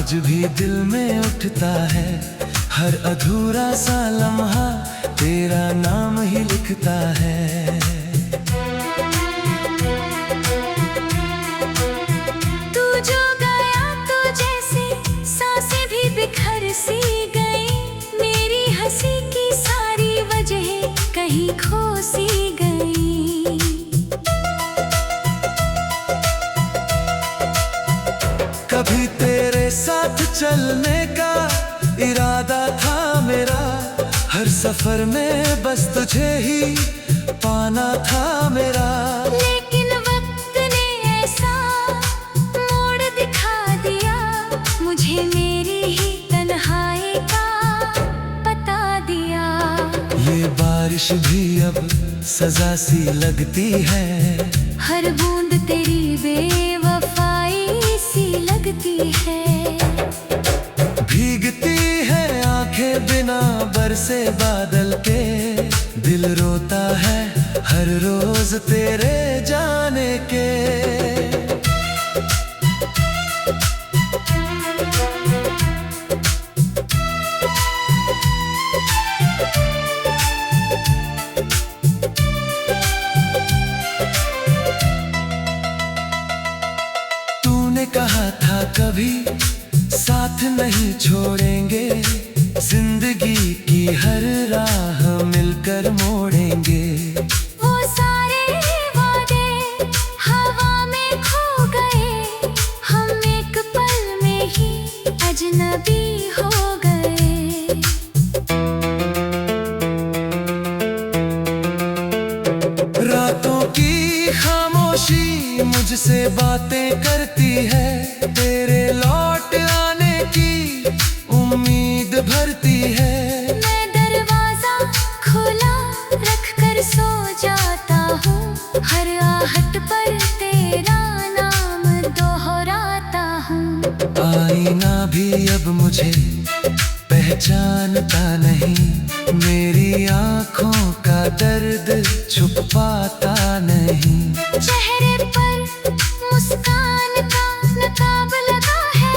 आज भी दिल में उठता है हर अधूरा सा लम्हा, तेरा नाम ही लिखता है। तू जो गया तो जैसे सांसें भी बिखर सी गई, मेरी हंसी की सारी वजह कहीं खो सी गई। कभी तेरे साथ चलने का इरादा था मेरा, हर सफर में बस तुझे ही पाना था मेरा। लेकिन वक्त ने ऐसा मोड़ दिखा दिया, मुझे मेरी ही तन्हाई का पता दिया। ये बारिश भी अब सजा सी लगती है, हर बूंद तेरी बेवफाई सी लगती है। भीगती है आंखें बिना बरसे बादल के, दिल रोता है हर रोज तेरे जाने के। तूने कहा था कभी साथ नहीं छोड़ेंगे, जिंदगी की हर राह मिलकर मोड़ेंगे। वो सारे वादे हवा में खो गए, हम एक पल में ही अजनबी हो गए। रातों की खामोशी मुझसे बातें करती है, तेरे लौट आने की उम्मीद भरती है। मैं दरवाजा खुला रख कर सो जाता हूँ, हर आहट पर तेरा नाम दोहराता हूँ। आईना भी अब मुझे पहचानता नहीं, मेरी आँखों का दर्द छुप पाता नहीं। चेहरे पर मुस्कान का नकाब लगा है,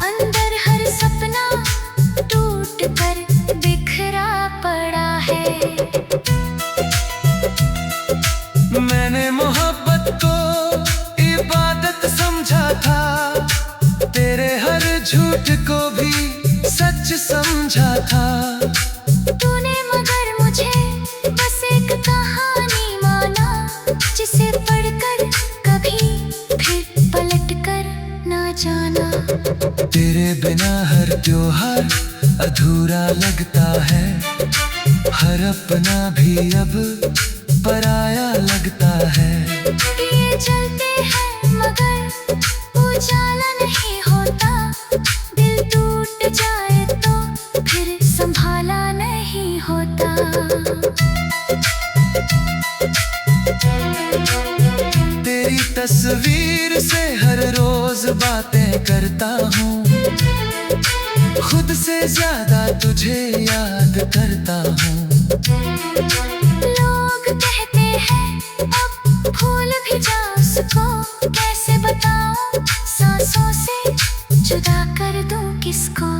अंदर हर सपना टूट कर बिखरा पड़ा है। मैंने मोहब्बत को इबादत समझा था, तेरे हर झूठ को भी सच समझा था। तूने मगर मुझे बस एक कहानी माना, जिसे पढ़कर कभी फिर पलट कर ना जाना। तेरे बिना हर त्योहार अधूरा लगता है, हर अपना भी अब पराया लगता है। ये चलते हैं मगर उजाला नहीं होता, दिल टूट जाए तो फिर संभाला नहीं होता। तेरी तस्वीर से हर रोज बातें करता हूँ, खुद से ज्यादा तुझे याद करता हूँ। लोग कहते हैं अब भूल भी जा उसको, कैसे बताऊं सांसों से जुदा कर दूं किसको।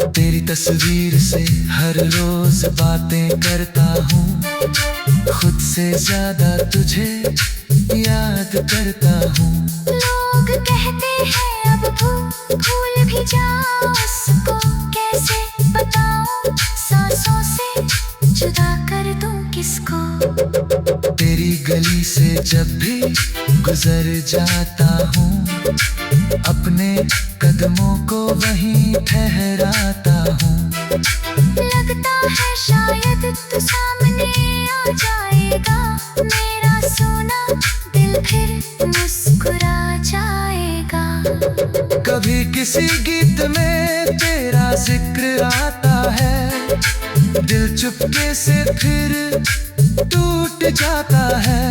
तेरी तस्वीर से हर रोज बातें करता हूँ, खुद से ज्यादा तुझे याद करता हूँ। लोग कहते हैं अब भूल भी जा उसको, कैसे बताऊं सांसों से जुदा कर दूं किसको। तेरी गली से जब भी गुजर जाता हूँ, अपने कदमों को वहीं ठहराता हूँ। लगता है शायद तू सामने आ जाएगा, मेरा सोना दिल फिर मुस्कुरा जाएगा। कभी किसी गीत में तेरा जिक्र आता है, दिल चुपके से फिर टूट जाता है।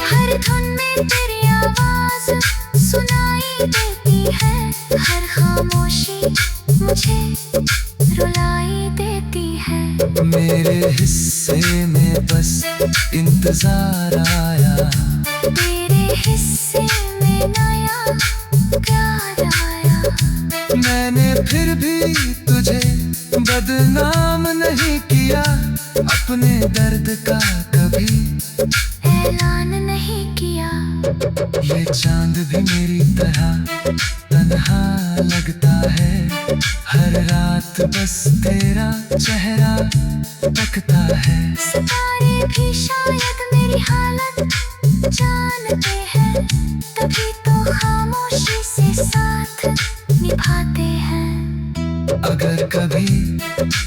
हर धुन में तेरी आवाज सुनाई देती है, हर खामोशी मुझे रुलाई देती है। मेरे हिस्से में बस इंतजार आया, तेरे हिस्से में नया प्यार आया। मैंने फिर भी तुझे बदनाम नहीं किया, अपने दर्द का कभी ऐलान नहीं किया। ये चांद भी मेरी तरह तन्हा लगता है, हर रात बस तेरा चेहरा तकता है। सितारे भी शायद मेरी हालत जानते हैं, तभी तो खामोशी से साथ निभाते हैं। अगर कभी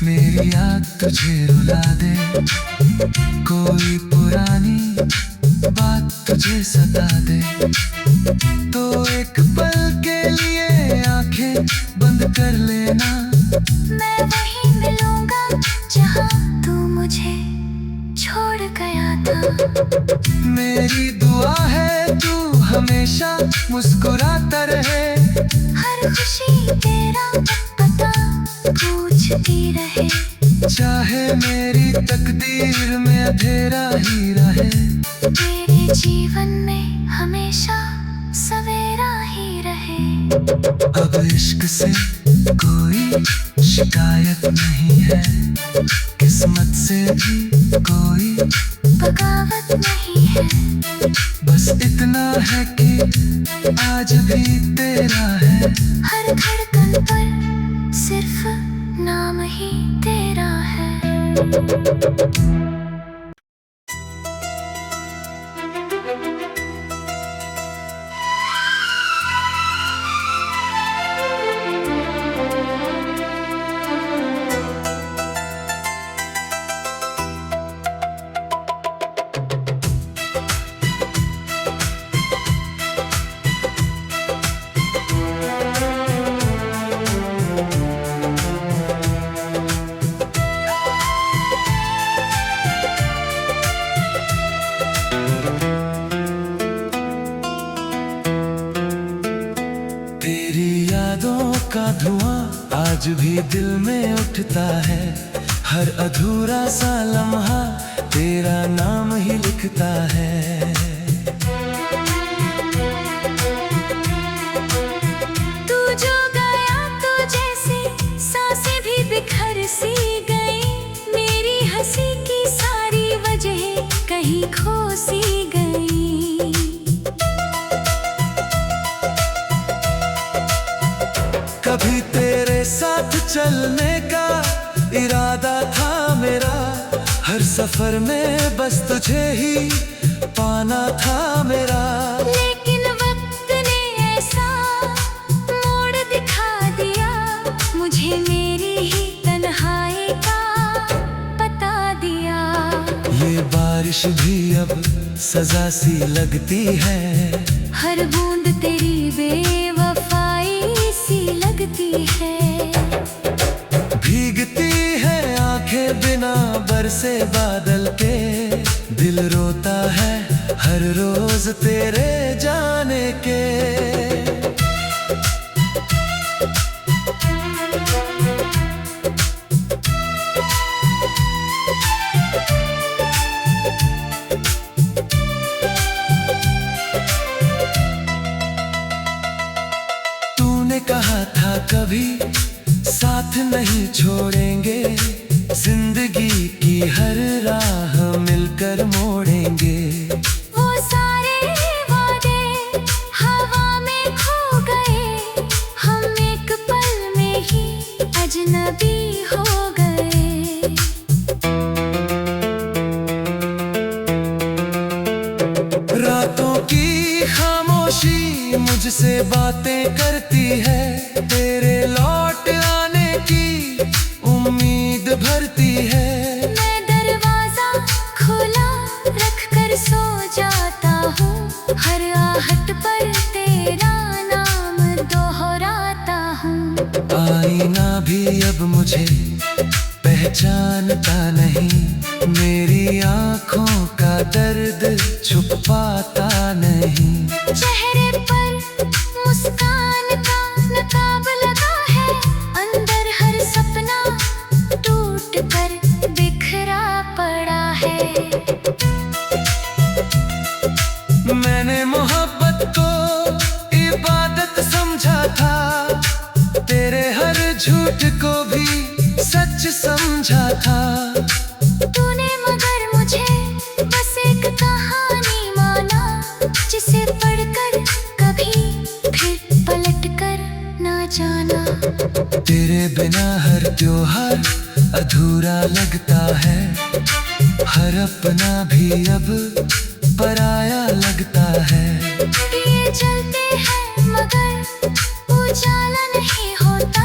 मेरी याद तुझे रुला दे, कोई पुरानी बात तुझे सता दे, तो एक पल के लिए आंखें बंद कर लेना। मैं वहीं मिलूंगा जहां तू मुझे छोड़ गया था। मेरी दुआ है तू हमेशा मुस्कुराता रहे, हर खुशी तेरा पता पूछती रहे। चाहे मेरी तकदीर में अंधेरा ही रहे, तेरे जीवन में हमेशा सवेरा ही रहे। अब इश्क से कोई शिकायत नहीं है, किस्मत से भी कोई बगावत नहीं है। बस इतना है कि आज भी तेरा है, हर धड़कन पर सिर्फ नाम ही तेरा है। का धुआं आज भी दिल में उठता है, हर अधूरा सा लम्हा तेरा नाम ही लिखता है। तू जो गया तो जैसे सांसें भी बिखर सी गई, मेरी हंसी की सारी वजह कहीं खो सी गई। कभी तेरे साथ चलने का इरादा था मेरा, हर सफर में बस तुझे ही पाना था मेरा। लेकिन वक्त ने ऐसा मोड़ दिखा दिया, मुझे मेरी ही तन्हाई का पता दिया। ये बारिश भी अब सजा सी लगती है, हर बूंद तेरी बेवफाई सी लगती है। भीगती है आंखें बिना बरसे बादल के, दिल रोता है हर रोज तेरे जाने के। तूने कहा था कभी साथ नहीं छोड़ेंगे, जिंदगी की हर राह मिलकर मोड़ेंगे। वो सारे वादे हवा में खो गए, हम एक पल में ही अजनबी हो गए। रातों की खामोशी मुझसे बातें करती है, तेरे लौट आने की उम्मीद भरती है। मैं दरवाजा खुला रख कर सो जाता हूँ, हर आहट पर तेरा नाम दोहराता हूँ। आईना भी अब मुझे पहचानता नहीं, मेरी आंखों का दर्द छुप पाता नहीं। चेहरे पर मुस्कान का नकाब लगा है, अंदर हर सपना टूट कर बिखरा पड़ा है। मैंने मोहब्बत को इबादत समझा था, तेरे झूठ को भी सच समझा था। तूने मगर मुझे बस एक कहानी माना, जिसे पढ़कर कभी फिर पलट कर ना जाना। तेरे बिना हर त्योहार अधूरा लगता है, हर अपना भी अब पराया लगता है। ये जलते हैं मगर उजाला नहीं होता,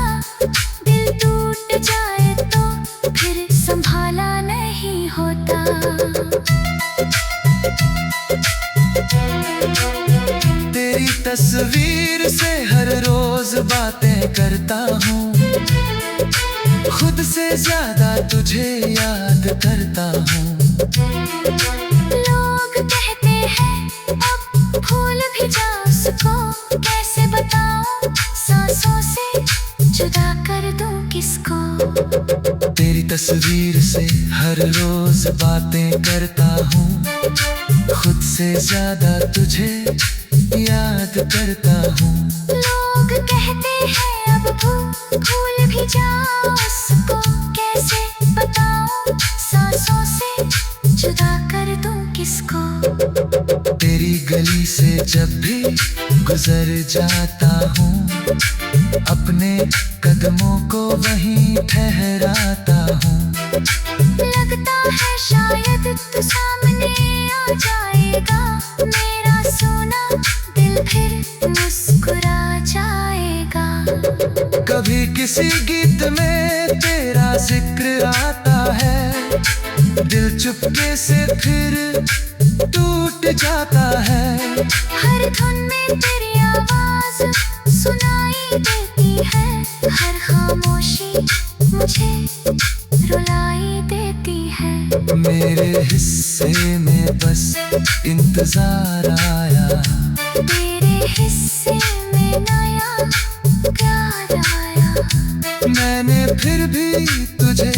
दिल टूट जाए तो फिर संभाला नहीं होता। तेरी तस्वीर से हर रोज बातें करता हूँ, खुद से ज्यादा तुझे याद करता हूँ। लोग कहते हैं अब भूल भी जा उसको, कैसे बताऊं सांसों से जुदा कर दूं किसको। तेरी तस्वीर से हर रोज बातें करता हूँ, खुद से ज्यादा तुझे याद करता हूँ। लोग कहते हैं अब भूल भी जा उसको, कैसे बताऊं सांसों से जुदा कर दूं किसको। तेरी गली से जब भी गुजर जाता हूँ, अपने कदमों को वहीं ठहराता हूँ। लगता है शायद तू सामने आ जाएगा, मेरा सोना दिल फिर मुस्कुरा जाएगा। कभी किसी गीत में तेरा जिक्र आता है, दिल चुपके से फिर टूट जाता है। हर धुन में तेरी आवाज सुनाई देती है, हर खामोशी मुझे रुलाई देती है। मेरे हिस्से में बस इंतजार आया, तेरे हिस्से में नया प्यार आया। मैंने फिर भी तुझे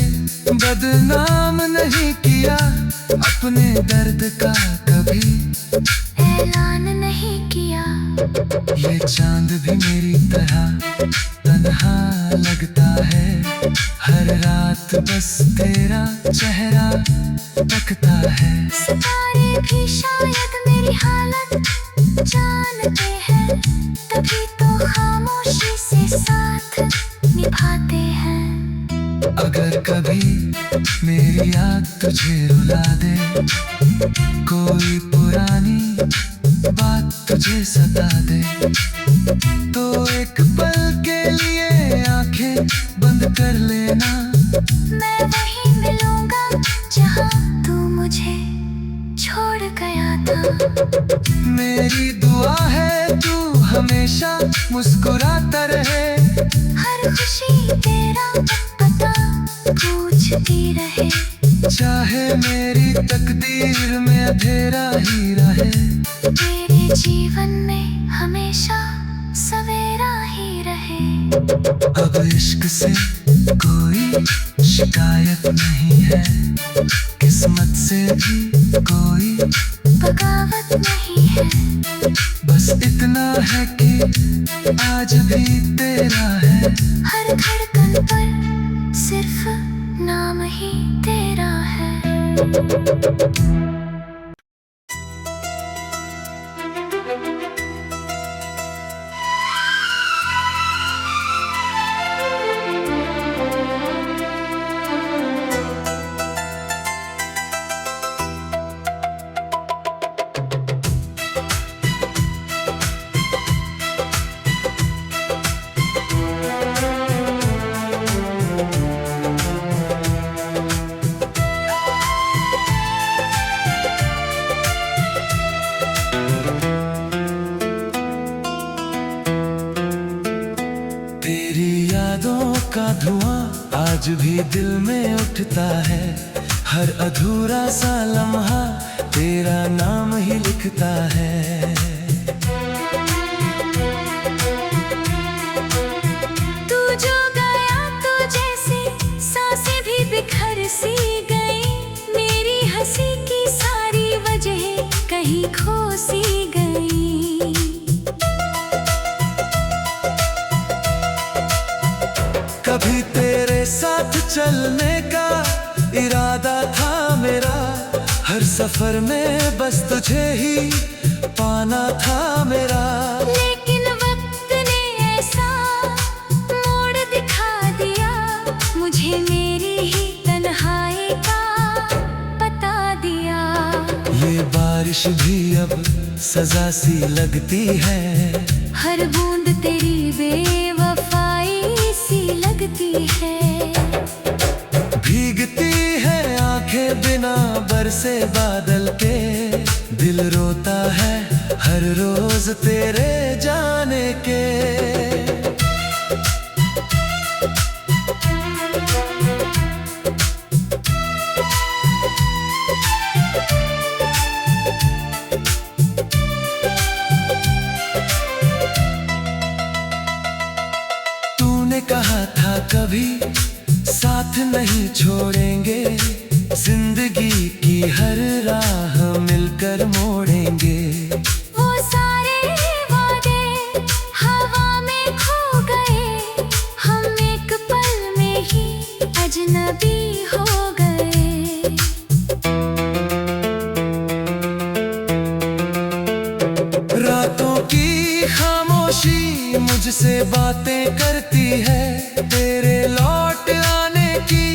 बदनाम नहीं किया, अपने दर्द का कभी ऐलान नहीं किया। ये चांद भी मेरी तरह तन्हा लगता है, हर रात बस तेरा चेहरा तकता है। सितारे भी शायद मेरी हालत जानते हैं, तभी तो खामोशी से साथ निभाते हैं। अगर कभी मेरी याद तुझे रुला दे, कोई पुरानी बात तुझे सता दे, तो एक पल के लिए आंखें बंद कर लेना। मैं वहीं मिलूंगा जहां तू मुझे छोड़ गया था। मेरी दुआ है तू हमेशा मुस्कुराता रहे, हर खुशी तेरा पता पूछती रहे। चाहे मेरी तकदीर में अंधेरा ही रहे, तेरे जीवन में हमेशा सवेरा ही रहे। अब इश्क से कोई शिकायत नहीं है, किस्मत से भी कोई बगावत नहीं है। बस इतना है कि आज भी तेरा है, हर धड़कन पर सिर्फ नाम ही तेरा है। का धुआं आज भी दिल में उठता है, हर अधूरा सा लम्हा तेरा नाम ही लिखता है। तू जो गया तो जैसे सांसें भी बिखर सी गई, मेरी हंसी की सारी वजह कहीं खो सी गई। कभी सफर में बस तुझे ही पाना था मेरा। लेकिन वक्त ने ऐसा मोड़ दिखा दिया, मुझे मेरी ही तन्हाई का बता दिया। ये बारिश भी अब सजा सी लगती है, हर बूंद तेरी बेवफाई सी लगती है। भीगती है आंखें बिना बरसे बादल के, दिल रोता है हर रोज तेरे जाने के। तूने कहा था कभी साथ नहीं छोड़ेंगे, जिंदगी की हर राह मिलकर मोड़ेंगे। वो सारे वादे हवा में खो गए, हम एक पल में ही अजनबी हो गए। रातों की खामोशी मुझसे बातें करती है, तेरे लौट आने की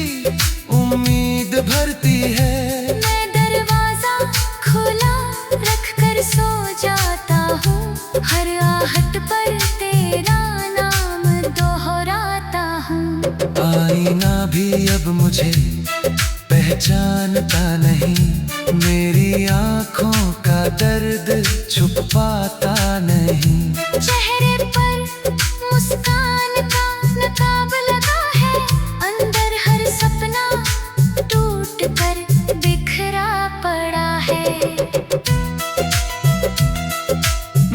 उम्मीद भरती है। मैं दरवाजा खुला रख कर सो जाता हूँ, हर आहट पर तेरा नाम दोहराता हूँ। आईना भी अब मुझे पहचानता नहीं, मेरी आंखों का दर्द छुप पाता नहीं। चेहरे पर मुस्कान का नकाब लगा है, अंदर हर सपना टूट कर बिखरा पड़ा है।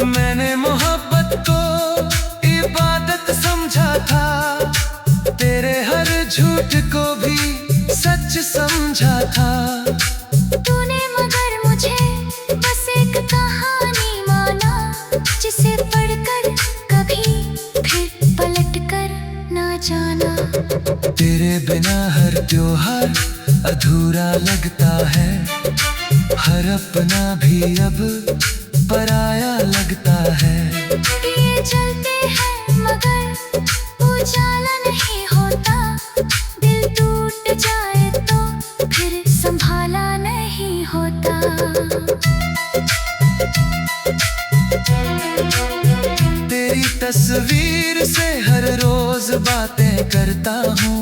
मैंने मोहब्बत को इबादत समझा था, तेरे हर झूठ को भी सच समझा था। तूने मगर मुझे बस एक कहानी माना, जिसे पढ़कर कभी फिर पलट कर ना जाना। तेरे बिना हर त्योहार अधूरा लगता है, हर अपना भी अब पराया लगता है। ये चलते हैं मगर उजाला नहीं होता, दिल टूट जाए तो फिर संभाला नहीं होता। तेरी तस्वीर से हर रोज बातें करता हूँ,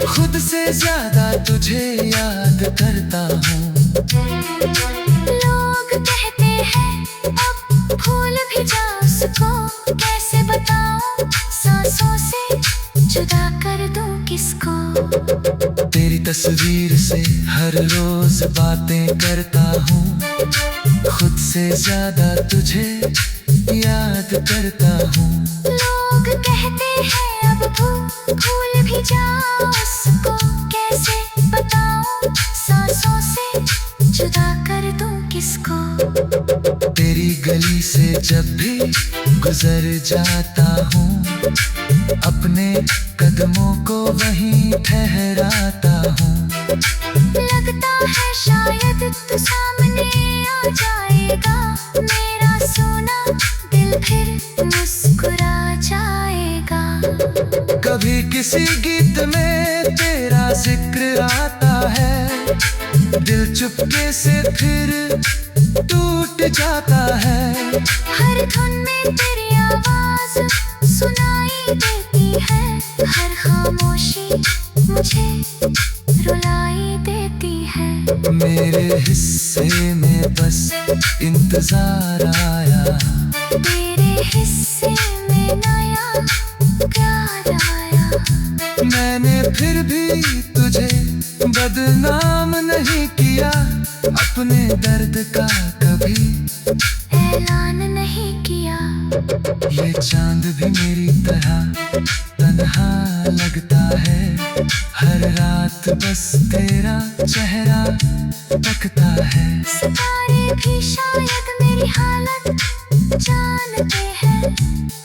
खुद से ज्यादा तुझे याद करता हूँ। लोग कहते हैं अब भूल भी जा उसको, कैसे बताऊं सांसों से जुदा कर दूं किसको। तेरी तस्वीर से हर रोज बातें करता हूँ, खुद से ज्यादा तुझे याद करता हूँ। लोग कहते हैं अब भूल भी जा उसको, कैसे बताऊं सांसों से जुदा कर दूं किसको। तेरी गली से जब भी गुजर जाता हूँ, अपने कदमों को वहीं ठहराता हूँ। लगता है शायद तू सामने आ जाएगा, मेरा सोना दिल फिर मुस्कुरा जाएगा। कभी किसी गीत में तेरा जिक्र आता है, दिल चुपके से फिर टूट जाता है। हर धुन में तेरी आवाज सुनाई देती है, हर खामोशी मुझे रुलाई देती है। मेरे हिस्से में बस इंतजार आया, तेरे हिस्से में नया प्यार आया। मैंने फिर भी तुझे बदनाम नहीं किया, अपने दर्द का कभी ऐलान नहीं किया। ये चांद भी मेरी तरह तन्हा लगता है, हर रात बस तेरा चेहरा तकता है। सितारे भी शायद मेरी हालत जानते हैं,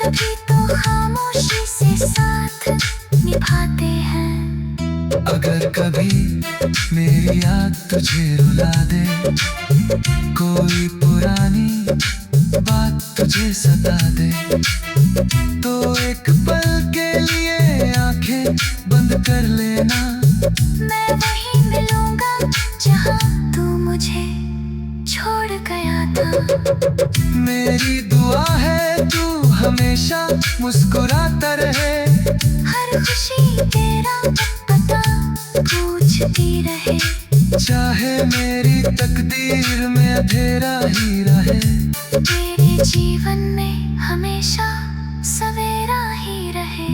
तभी तो खामोशी से साथ निभाते हैं। अगर कभी मेरी याद तुझे रुला दे, कोई पुरानी बात तुझे सता दे, तो एक पल के लिए आंखें बंद कर लेना। मैं वहीं मिलूंगा जहां तू मुझे छोड़ गया था। मेरी दुआ है तू हमेशा मुस्कुराता रहे, हर खुशी तेरा पता पूछती रहे। चाहे मेरी तकदीर में अंधेरा ही रहे, तेरे जीवन में हमेशा सवेरा ही रहे।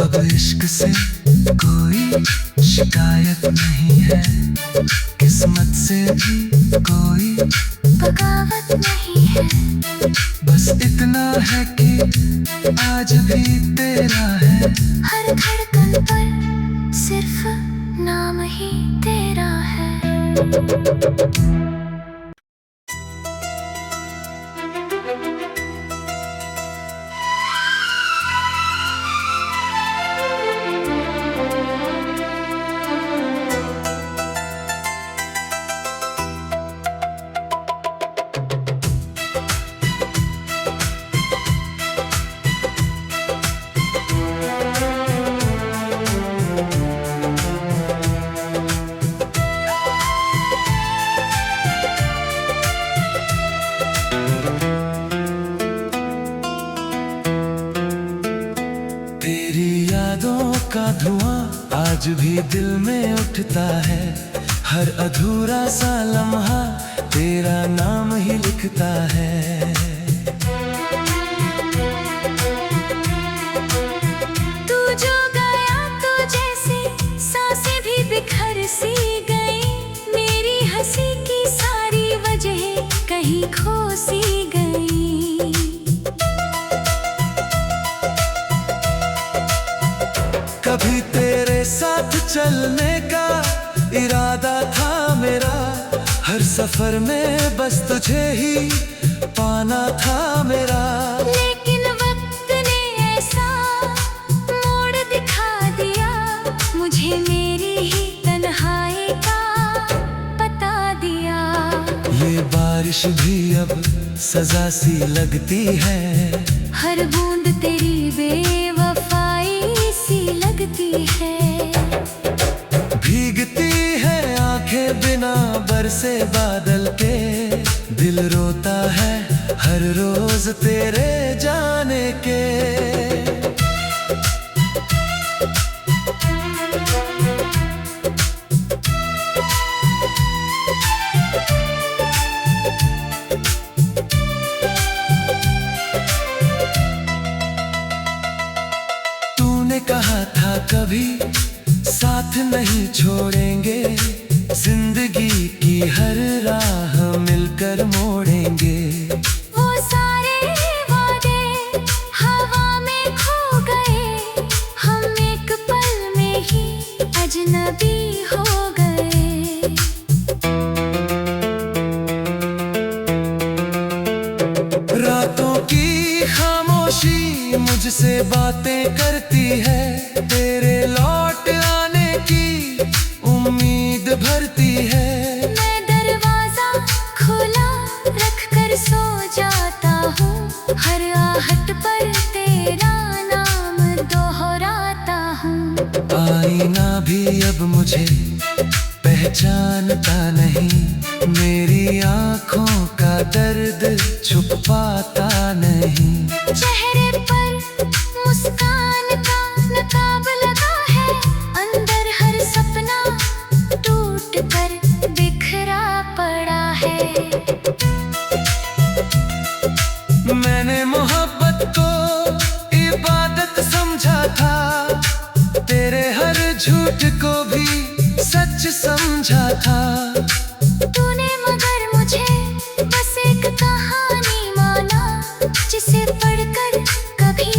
अब इश्क से कोई शिकायत नहीं है, किस्मत से भी कोई बगावत नहीं है। बस इतना है कि आज भी तेरा है, हर धड़कन पर सिर्फ नाम ही तेरा है। तेरी यादों का धुआं आज भी दिल में उठता है, हर अधूरा सा लम्हा तेरा नाम ही लिखता है। तू जो गया तो जैसे सांसें भी बिखर सी गई, मेरी हंसी की सारी वजह कहीं खो सी गई। कभी तेरे साथ चलने का इरादा था मेरा, हर सफर में बस तुझे ही पाना था मेरा। लेकिन वक्त ने ऐसा मोड़ दिखा दिया, मुझे मेरी ही तन्हाई का पता दिया। ये बारिश भी अब सजा सी लगती है, हर बूंद तेरी बेवफाई सी लगती है। भीगती है आंखें बिना बरसे बादल के, दिल रोता है हर रोज तेरे जाने के। तूने कहा था कभी साथ नहीं छोड़ेंगे, जिंदगी की हर राह मिलकर मोड़ेंगे। वो सारे वादे हवा में खो गए, हम एक पल में ही अजनबी हो गए। रातों की खामोशी मुझसे बातें करती है, तेरे लौट आने की उम्मीद भरती है। मैं दरवाजा खुला रख कर सो जाता हूँ, हर आहट पर तेरा नाम दोहराता हूँ। आईना भी अब मुझे पहचानता नहीं, मेरी आंखों का दर्द छुप पाता नहीं। चेहरे पर मुस्कान का नकाब लगा है, अंदर हर सपना टूट कर बिखरा पड़ा है। मैंने मोहब्बत को इबादत समझा था, तेरे हर झूठ को भी सच समझा था। तूने मगर मुझे बस एक कहानी माना, जिसे पढ़कर कभी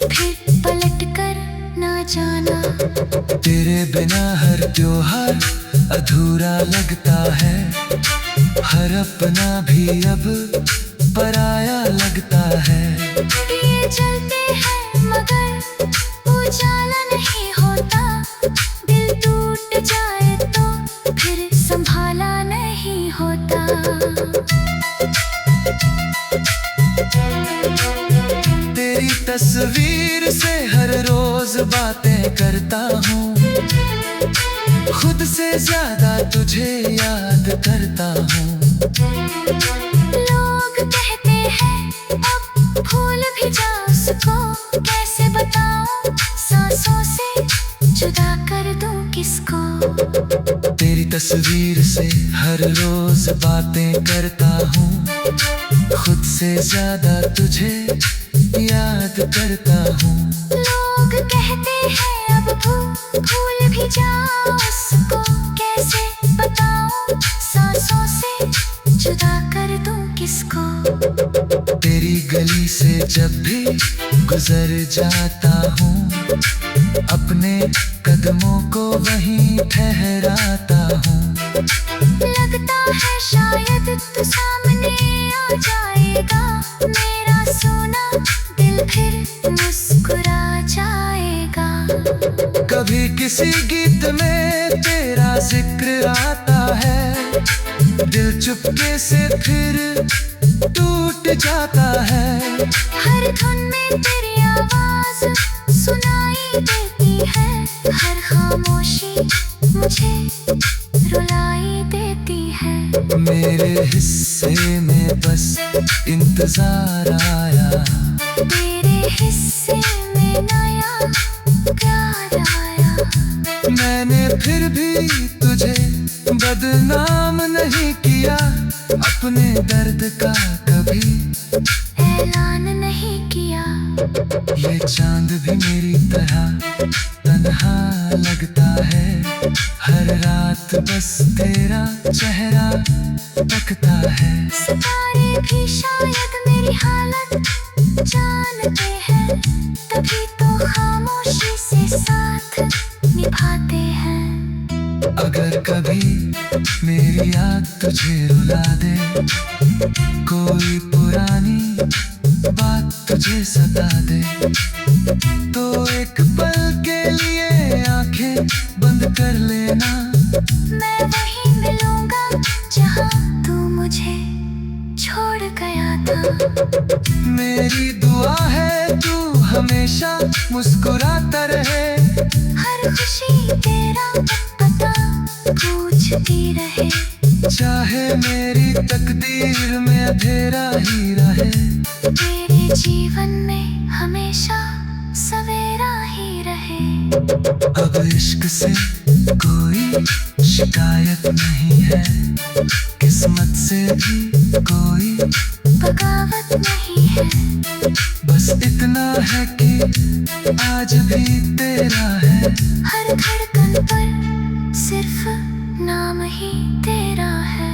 फिर पलट कर ना जाना। तेरे बिना हर त्योहार अधूरा लगता है, हर अपना भी अब पराया लगता है। ये चलते हैं मगर उजाला नहीं होता, दिल संभाला नहीं होता। तेरी तस्वीर से हर रोज बातें करता हूँ, खुद से ज्यादा तुझे याद करता हूँ। लोग कहते हैं अब भूल भी जा उसको, कैसे बताऊं सांसों से जुदा कर दूं किसको। तेरी तस्वीर से हर रोज बातें करता हूँ, खुद से ज्यादा तुझे याद करता हूँ। लोग कहते हैं अब भूल भी जा उसको, कैसे बताऊं सांसों से जुदा कर दूं किसको। तेरी गली से जब भी गुजर जाता हूँ, अपने कदमों को वहीं ठहराता हूँ। लगता है शायद तू सामने आ जाएगा, मेरा सोना दिल फिर मुस्कुरा जाएगा। कभी किसी गीत में तेरा जिक्र आता है, दिल चुपके से फिर टूट जाता है। हर धुन में तेरी आवाज सुनाई देती है, हर खामोशी मुझे रुलाई देती है। मेरे हिस्से में बस इंतजार आया, तेरे हिस्से में नया प्यार आया। मैंने फिर भी तुझे बदनाम नहीं किया, अपने दर्द का कभी ऐलान नहीं किया। ये चांद भी मेरी तरह तन्हा लगता है, हर रात बस तेरा चेहरा तकता है। सितारे भी शायद मेरी हालत जानते हैं, तभी तो खामोशी से साथ निभाते हैं। अगर कभी मेरी याद तुझे रुला दे, कोई पुरानी बात तुझे सता दे, तो एक पल के लिए आंखें बंद कर लेना। मैं वहीं मिलूंगा जहां तू मुझे छोड़ गया था। मेरी दुआ है तू हमेशा मुस्कुराता रहे, हर खुशी तेरा पता पूछती रहे। चाहे मेरी तकदीर में अंधेरा ही रहे, तेरे जीवन में हमेशा सवेरा ही रहे। अब इश्क से कोई शिकायत नहीं है, किस्मत से भी कोई बगावत नहीं है। बस इतना है कि आज भी तेरा है, हर धड़कन पर सिर्फ नाम ही तेरा है।